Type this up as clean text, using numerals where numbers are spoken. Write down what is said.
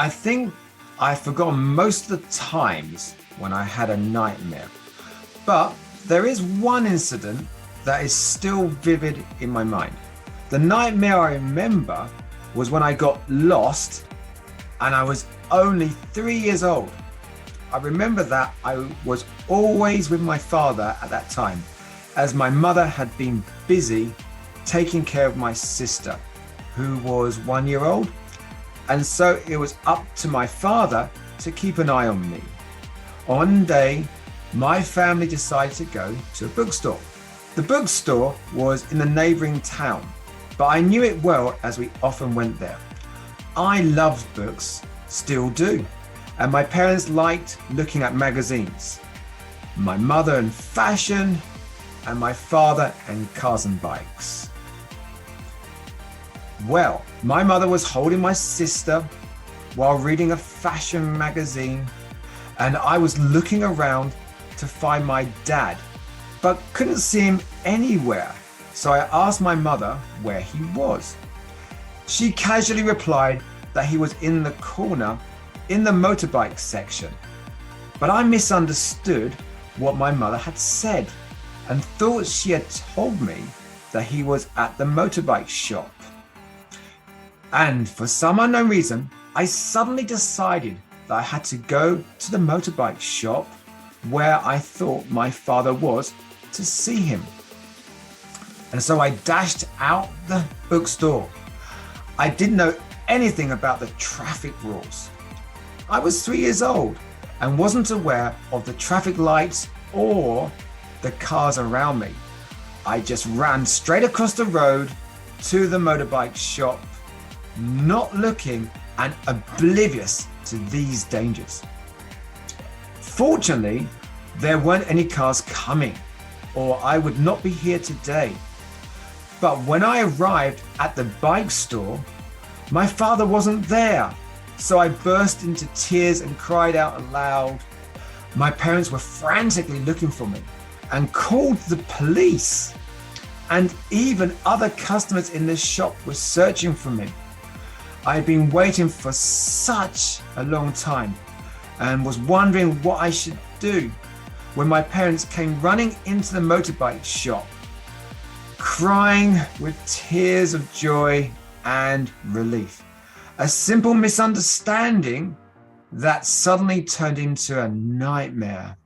I think I've forgotten most of the times when I had a nightmare, but there is one incident that is still vivid in my mind. The nightmare I remember was when I got lost and I was only 3 years old. I remember that I was always with my father at that time, as my mother had been busy taking care of my sister, who was 1 year old. And so it was up to my father to keep an eye on me. One day, my family decided to go to a bookstore. The bookstore was in the neighboring town, but I knew it well as we often went there. I loved books, still do, and my parents liked looking at magazines. My mother and fashion, and my father and cars and bikes. Well, my mother was holding my sister while reading a fashion magazine, and I was looking around to find my dad, but couldn't see him anywhere. So I asked my mother where he was. She casually replied that he was in the corner in the motorbike section. But I misunderstood what my mother had said and thought she had told me that he was at the motorbike shop. And for some unknown reason, I suddenly decided that I had to go to the motorbike shop where I thought my father was to see him. And so I dashed out the bookstore. I didn't know anything about the traffic rules. I was 3 years old and wasn't aware of the traffic lights or the cars around me. I just ran straight across the road to the motorbike shop, not looking and oblivious to these dangers. Fortunately, there weren't any cars coming, or I would not be here today. But when I arrived at the bike store, my father wasn't there. So I burst into tears and cried out aloud. My parents were frantically looking for me and called the police. And even other customers in the shop were searching for me. I had been waiting for such a long time and was wondering what I should do when my parents came running into the motorbike shop, crying with tears of joy and relief. A simple misunderstanding that suddenly turned into a nightmare.